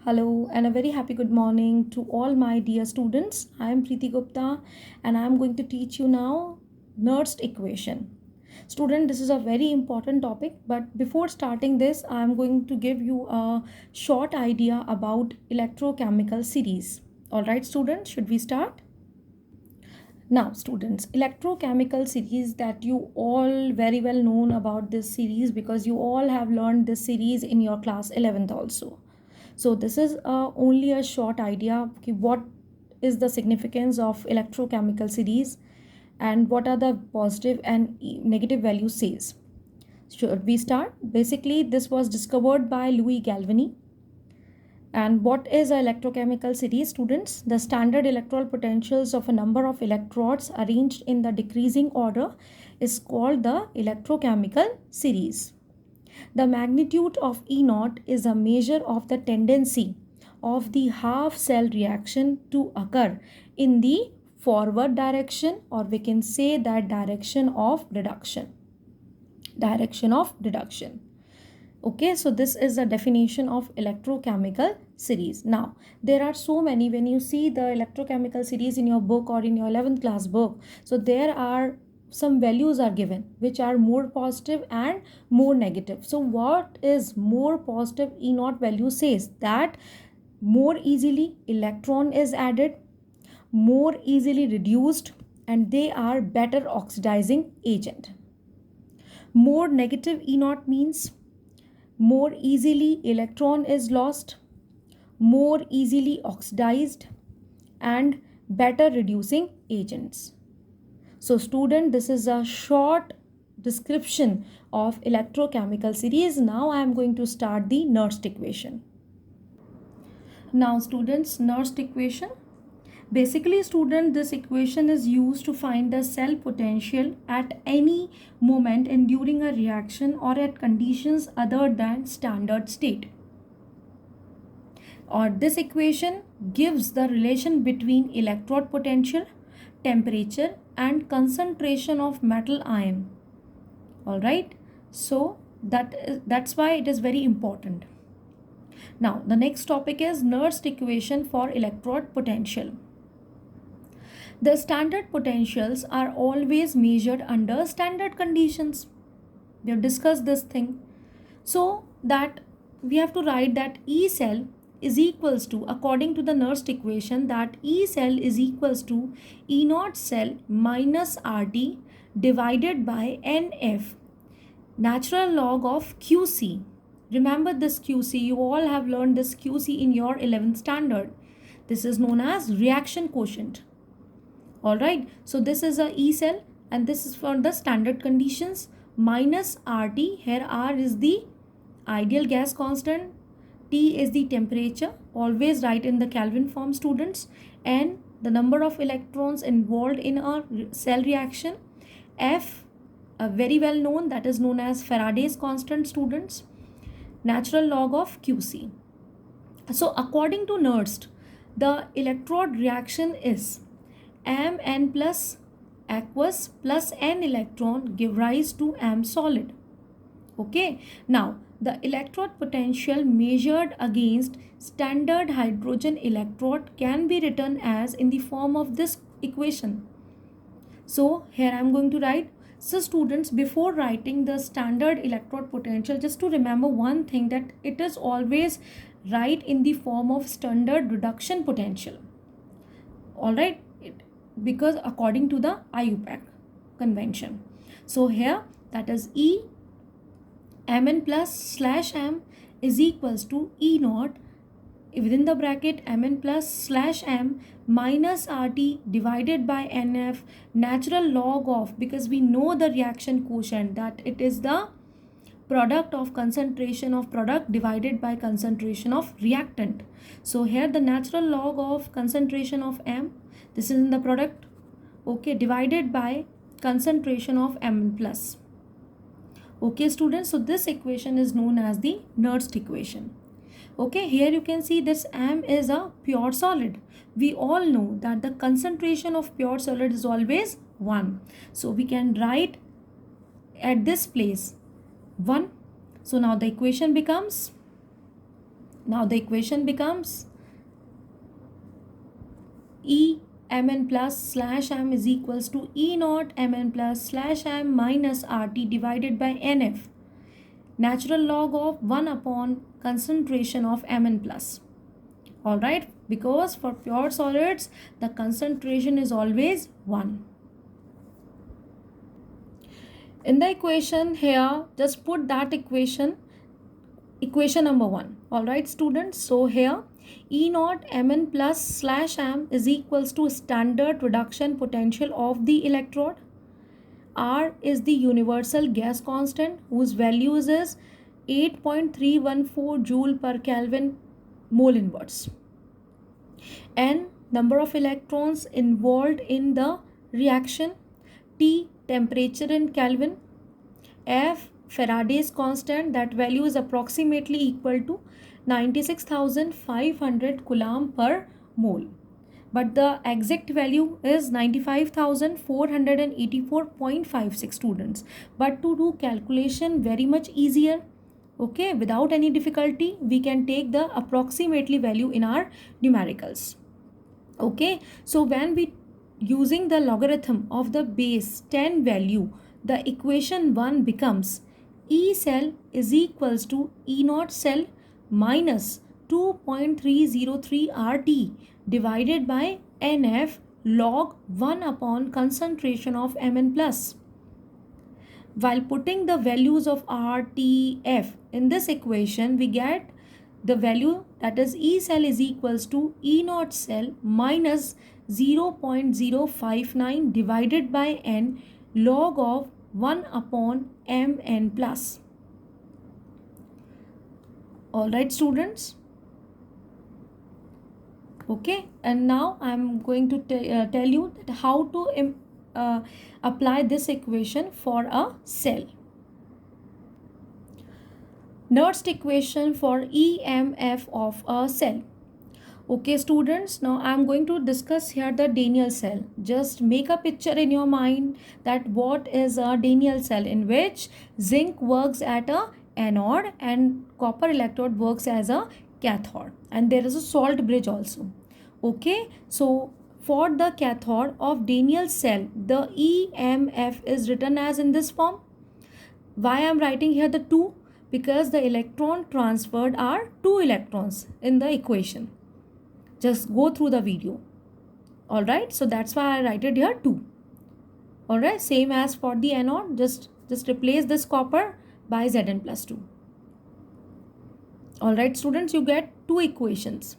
Hello and a very happy good morning to all my dear students. I am Preeti Gupta and I am going to teach you now Nernst equation. Student, this is a very important topic, but before starting this, I am going to give you a short idea about electrochemical series. All right, students, should we start? Now, students, electrochemical series that you all very well known about this series because you all have learned this series in your class 11th also. So this is only a short idea okay, what is the significance of electrochemical series and what are the positive and negative values says. Should we start? Basically, this was discovered by Louis Galvani. And what is an electrochemical series, students? The standard electrode potentials of a number of electrodes arranged in the decreasing order is called the electrochemical series. The magnitude of E naught is a measure of the tendency of the half cell reaction to occur in the forward direction, or we can say that direction of reduction. Okay, so this is the definition of electrochemical series. Now there are so many, when you see the electrochemical series in your book or in your 11th class book, so there are some values are given which are more positive and more negative. So what is more positive? E naught value says that more easily electron is added, more easily reduced, and they are better oxidizing agent. More negative E naught means more easily electron is lost, more easily oxidized, and better reducing agents. So student, this is a short description of electrochemical series. Now I am going to start the Nernst equation. Now students, Nernst equation. Basically student, this equation is used to find the cell potential at any moment and during a reaction or at conditions other than standard state. Or this equation gives the relation between electrode potential, temperature and concentration of metal ion. All right, so that's why it is very important. Now the next topic is Nernst equation for electrode potential. The standard potentials are always measured under standard conditions. We have discussed this thing. So that we have to write that E cell is equals to, according to the Nernst equation, that E cell is equals to E naught cell minus RT divided by NF, natural log of QC. Remember this QC, you all have learned this QC in your 11th standard. This is known as reaction quotient. All right, so this is a E cell and this is for the standard conditions minus RT. Here R is the ideal gas constant, T is the temperature, always write in the Kelvin form, students, and the number of electrons involved in a cell reaction. F, very well known, that is known as Faraday's constant, students, natural log of QC. So according to Nernst, the electrode reaction is Mn plus aqueous plus n electron give rise to M solid. Okay, now the electrode potential measured against standard hydrogen electrode can be written as in the form of this equation. So here I am going to write. So students, before writing the standard electrode potential, just to remember one thing, that it is always write in the form of standard reduction potential. All right, because according to the IUPAC convention. So here that is E Mn plus slash M is equals to E naught within the bracket Mn plus slash M minus RT divided by NF natural log of, because we know the reaction quotient, that it is the product of concentration of product divided by concentration of reactant. So here the natural log of concentration of M, this is in the product, okay, divided by concentration of Mn plus. Okay students, so this equation is known as the Nernst equation. Okay, here you can see this M is a pure solid. We all know that the concentration of pure solid is always 1. So we can write at this place 1. So now the equation becomes Now the equation becomes E mn plus slash m is equals to E naught mn plus slash m minus RT divided by NF, natural log of 1 upon concentration of mn plus. Alright, because for pure solids the concentration is always 1. In the equation here, just put that equation number 1. Alright students, so here E naught mn plus slash m is equals to standard reduction potential of the electrode. R is the universal gas constant whose values is 8.314 joule per Kelvin mole inverse. N, number of electrons involved in the reaction. T, temperature in Kelvin. F, Faraday's constant, that value is approximately equal to 96,500 Coulomb per mole. But the exact value is 95,484.56 students. But to do calculation very much easier, okay, without any difficulty, we can take the approximately value in our numericals. Okay, so when we using the logarithm of the base 10 value, the equation 1 becomes E cell is equals to E naught cell minus 2.303 RT divided by NF log 1 upon concentration of Mn plus. While putting the values of R, T, F in this equation, we get the value that is E cell is equals to E naught cell minus 0.059 divided by N log of 1 upon Mn plus. Alright students. Okay, and now I am going to tell you that how to apply this equation for a cell. Nernst equation for EMF of a cell. Okay students, now I am going to discuss here the Daniell cell. Just make a picture in your mind that what is a Daniell cell, in which zinc works at a anode and copper electrode works as a cathode, and there is a salt bridge also. Okay, so for the cathode of Daniell cell, the EMF is written as in this form. Why I am writing here the 2? Because the electron transferred are 2 electrons in the equation. Just go through the video. Alright, so that's why I write it here 2. Alright, same as for the anode, just replace this copper by Zn plus 2. Alright students, you get 2 equations.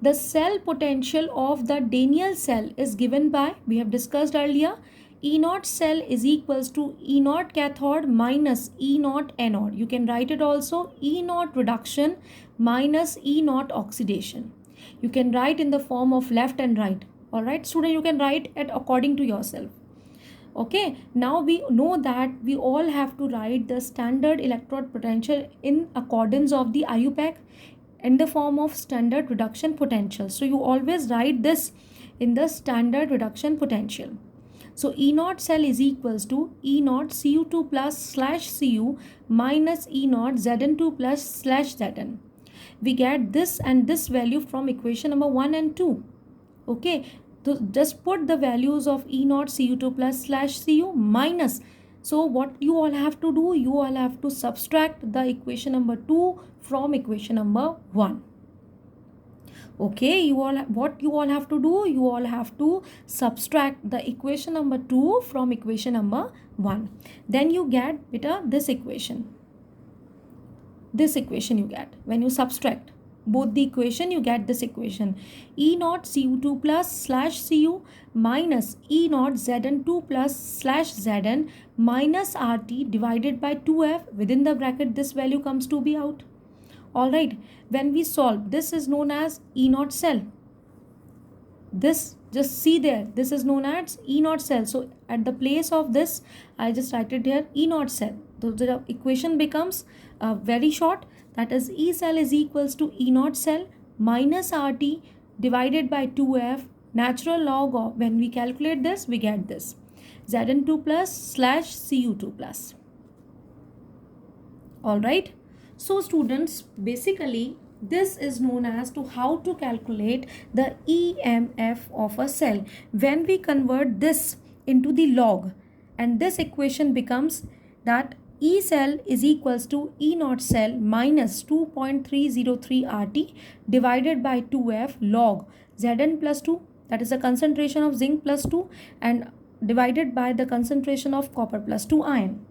The cell potential of the Daniell cell is given by, we have discussed earlier, E naught cell is equals to E naught cathode minus E naught anode. You can write it also E naught reduction minus E naught oxidation. You can write in the form of left and right. Alright student, you can write it according to yourself. Okay, now we know that we all have to write the standard electrode potential in accordance of the IUPAC in the form of standard reduction potential. So you always write this in the standard reduction potential. So E naught cell is equals to E naught Cu2 plus slash Cu minus E naught Zn2 plus slash Zn. We get this and this value from equation number 1 and 2. Okay, so just put the values of E naught Cu2 plus slash Cu minus. So what you all have to do, you all have to subtract the equation number 2 from equation number 1. Okay, what you all have to do, you all have to subtract the equation number 2 from equation number 1. Then you get this equation. This equation you get. When you subtract both the equation, you get this equation. E naught Cu2 plus slash Cu minus E naught Zn2 plus slash Zn minus RT divided by 2F. Within the bracket, this value comes to be out. Alright, when we solve, this is known as E naught cell. This, just see there, this is known as E naught cell. So at the place of this, I just write it here E naught cell. So the equation becomes very short. That is E cell is equals to E naught cell minus RT divided by 2F, natural log of, when we calculate this, we get this Zn2 plus slash Cu2 plus. Alright. So students, basically This is known as to how to calculate the EMF of a cell. When we convert this into the log, and this equation becomes that E cell is equals to E naught cell minus 2.303 RT divided by 2F log Zn plus 2, that is the concentration of zinc plus 2, and divided by the concentration of copper plus 2 ion.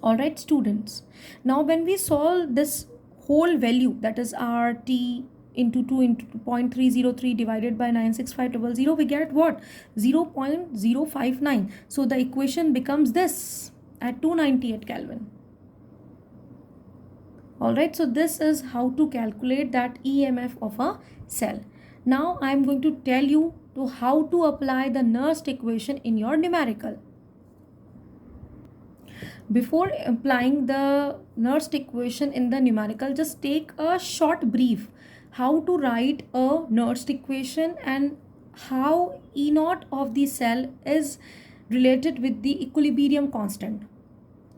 Alright students, now when we solve this whole value, that is RT into 2 into 0.303 divided by 96500, we get what? 0.059. So the equation becomes this at 298 Kelvin. Alright, so this is how to calculate that EMF of a cell. Now I am going to tell you to how to apply the Nernst equation in your numerical. Before applying the Nernst equation in the numerical, just take a short brief how to write a Nernst equation and how E naught of the cell is related with the equilibrium constant.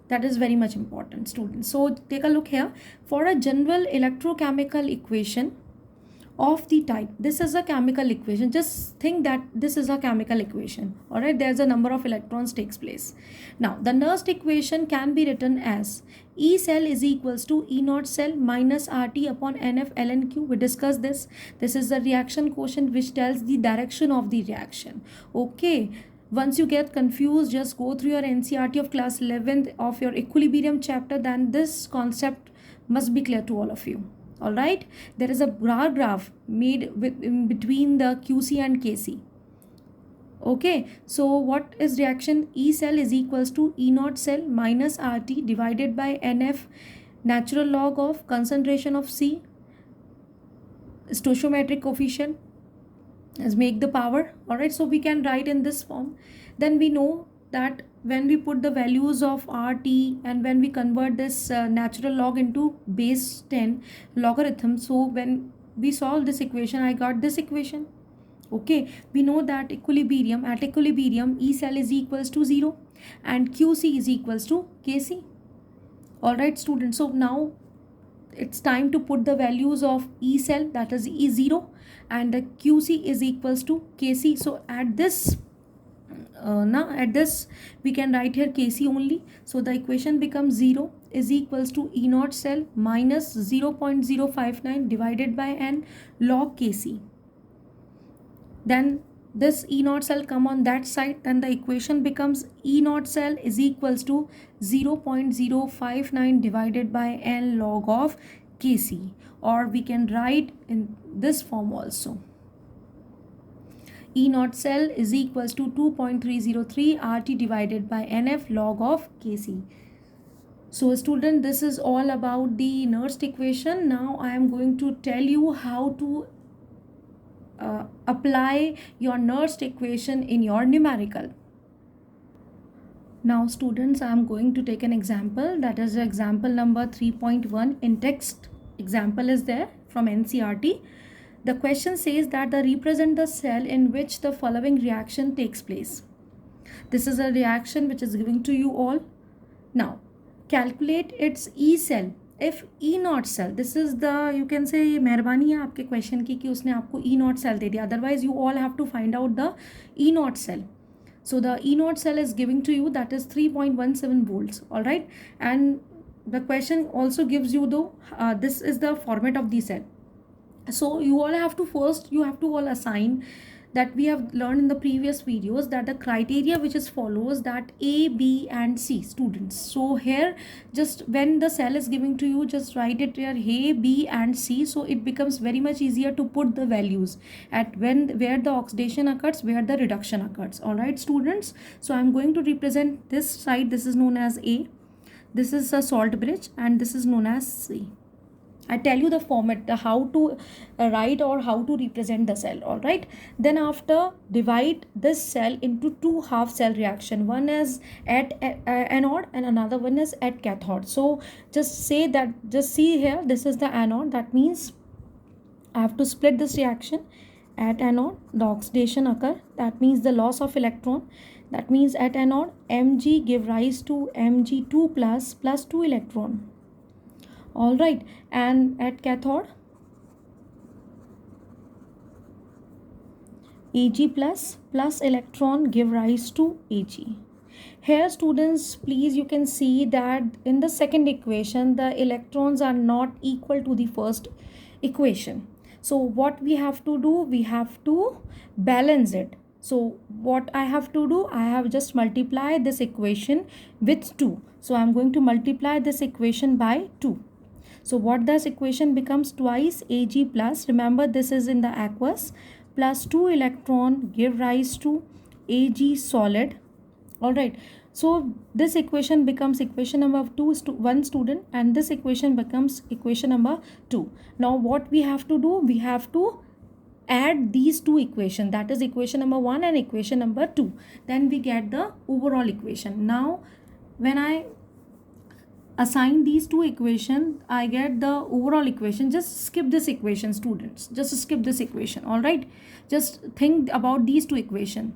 That is very much important, students. So take a look here. For a general electrochemical equation of the type, this is a chemical equation, just think that this is a chemical equation. All right, there's a number of electrons takes place. Now the Nernst equation can be written as E cell is equals to E naught cell minus RT upon NF ln Q. We discussed this. This is the reaction quotient which tells the direction of the reaction. Okay, once you get confused, just go through your NCERT of class 11th of your equilibrium chapter, then this concept must be clear to all of you. All right, there is a bar graph made in between the QC and KC. Okay, so what is reaction? E cell is equals to E naught cell minus RT divided by NF natural log of concentration of C, stoichiometric coefficient, as make the power. All right, so we can write in this form. Then we know that when we put the values of RT and when we convert this natural log into base 10 logarithm, so when we solve this equation, I got this equation. Okay, we know that equilibrium, at equilibrium E cell is equals to 0 and QC is equals to KC. All right students, so now it's time to put the values of E cell, that is E0, and the QC is equals to KC. So at this we can write here KC only. So the equation becomes 0 is equals to E naught cell minus 0.059 divided by N log KC. Then this E naught cell come on that side, then the equation becomes E naught cell is equals to 0.059 divided by N log of KC, or we can write in this form also. E naught cell is equals to 2.303 RT divided by NF log of KC. So student, this is all about the Nernst equation. Now I am going to tell you how to apply your Nernst equation in your numerical. Now students, I am going to take an example, that is example number 3.1 in text. Example is there from NCERT. The question says that represent the cell in which the following reaction takes place. This is a reaction which is given to you all. Now calculate its E cell. If E naught cell, this is the, you can say मेहरबानी है आपके question की कि उसने आपको E naught cell दे दिया, otherwise you all have to find out the E naught cell. So the E naught cell is giving to you, that is 3.17 volts. All right, and the question also gives you the this is the format of the cell. So you all have to first, you have to all assign that we have learned in the previous videos, that the criteria which is follows that A, B and C students. So here just when the cell is giving to you, just write it here A, B and C, so it becomes very much easier to put the values at where the oxidation occurs, where the reduction occurs. All right students, so I'm going to represent this side. This is known as A, this is a salt bridge, and this is known as C. I tell you the format, the how to write or how to represent the cell. All right, then after divide this cell into two half cell reaction, one is at anode and another one is at cathode. So just say that, just see here, this is the anode, that means I have to split this reaction. At anode the oxidation occur, that means the loss of electron, that means at anode Mg give rise to Mg2 plus 2 electron. All right, and at cathode Ag plus electron give rise to Ag. Here students, please, you can see that in the second equation the electrons are not equal to the first equation. So what we have to do, we have to balance it. So what I have to do, I have just multiply this equation with 2. So I am going to multiply this equation by 2. So what this equation becomes, twice Ag plus, remember this is in the aqueous, plus 2 electron give rise to Ag solid. All right, so this equation becomes equation number 1 student, and this equation becomes equation number 2. Now what we have to do, we have to add these two equations, that is equation number 1 and equation number 2, then we get the overall equation. Now when I assign these two equations, I get the overall equation. Just skip this equation students, just skip this equation. All right, just think about these two equations.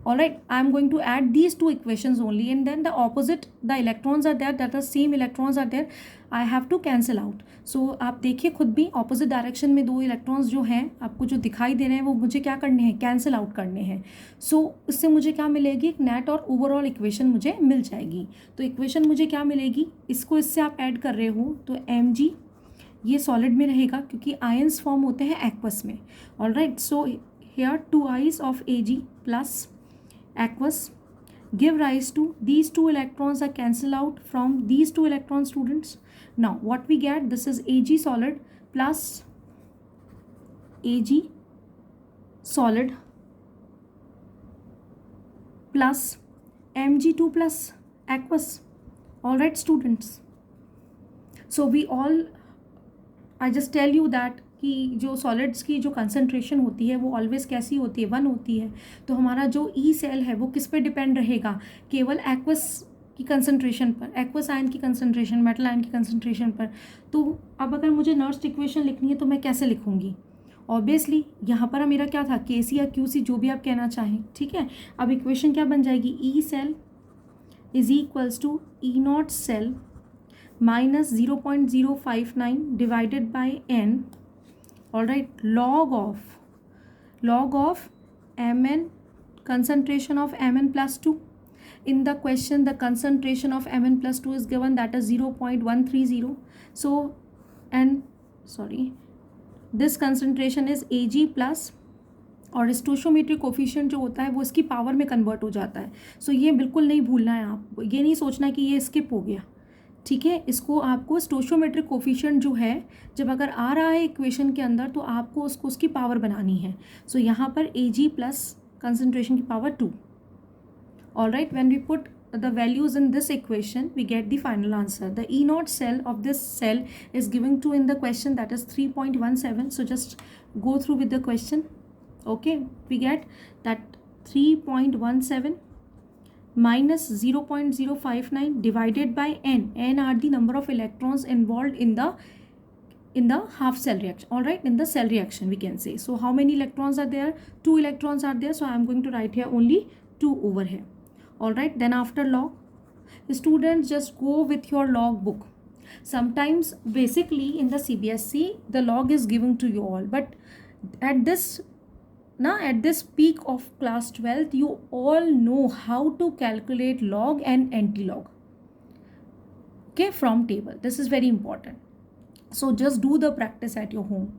All right, I am going to add these two equations only, and then the opposite, the electrons are there, that the same electrons are there, I have to cancel out. So आप देखिए खुद भी, opposite direction में दो electrons जो हैं आपको जो दिखाई दे रहे हैं वो मुझे क्या करने हैं, कैंसिल आउट करने हैं. सो इससे मुझे क्या मिलेगी, एक नेट और ओवरऑल इक्वेशन मुझे मिल जाएगी. तो इक्वेशन मुझे क्या मिलेगी, इसको इससे आप ऐड कर रहे हो तो Mg ये सॉलिड में रहेगा क्योंकि आयंस फॉर्म होते हैं एक्वस में. All right, so here 2 i's of Ag plus aqueous give rise to, these two electrons are cancelled out from these two electrons students. Now what we get, this is Ag solid plus Ag solid plus Mg2 plus aqueous. All right students, so we all, I just tell you that कि जो solids की जो concentration होती है वो always कैसी होती है, 1 होती है. तो हमारा जो ई सेल है वो किस पे डिपेंड रहेगा, केवल एक्वस की कंसंट्रेशन पर, एक्वस आयन की कंसंट्रेशन, मेटल आयन की कंसंट्रेशन पर. तो अब अगर मुझे नर्स्ट इक्वेशन लिखनी है तो मैं कैसे लिखूंगी, ऑब्वियसली यहाँ पर मेरा क्या था, के सी या क्यू सी, जो भी आप कहना चाहें. ठीक है, अब इक्वेशन क्या बन जाएगी, E cell is equals to E not cell minus 0.059 divided by n. All right, log of Mn, concentration of Mn plus 2. In the question the concentration of Mn plus 2 is given, that is 0.130. so, and sorry, this concentration is Ag plus, और stoichiometric coefficient जो होता है वो इसकी power में convert हो जाता है. सो ये बिल्कुल नहीं भूलना है, आप ये नहीं सोचना कि ये स्किप हो गया. ठीक है, इसको आपको स्टोशियोमेट्रिक कोफिशिएंट जो है जब अगर आ रहा है इक्वेशन के अंदर तो आपको उसको उसकी पावर बनानी है. सो यहाँ पर Ag प्लस कंसंट्रेशन की power 2. All right, when we put the values in this equation we get the final answer. The E naught cell of this cell is given to in the question, that is 3.17. so just go through with the question. Okay, we get that 3.17 minus 0.059 divided by n. N are the number of electrons involved in the half cell reaction. All right, in the cell reaction we can say. So how many electrons are there, 2 electrons are there, so I am going to write here only 2 over here. All right, then after log, students just go with your log book. Sometimes basically in the CBSE the log is given to you all, but at this peak of class 12th you all know how to calculate log and anti-log, okay, from table. This is very important, so just do the practice at your home.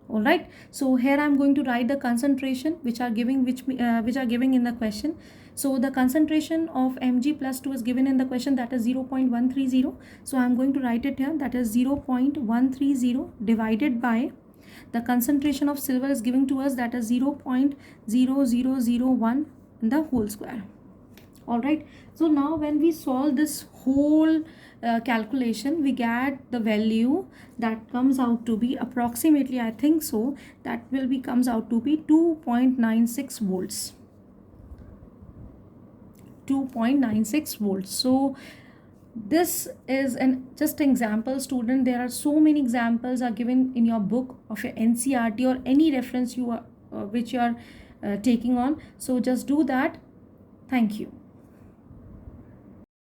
All right, so here I am going to write the concentration which are giving in the question. So the concentration of Mg plus 2 is given in the question, that is 0.130. so I am going to write it here, that is 0.130 divided by the concentration of silver is given to us, that is 0.0001 in the whole square. All right, so now when we solve this whole calculation we get the value that comes out to be approximately, I think so, that will be comes out to be 2.96 volts. 2.96 volts. So this is just an example student. There are so many examples are given in your book of your NCERT or any reference you are which you are taking on. So just do that. Thank you.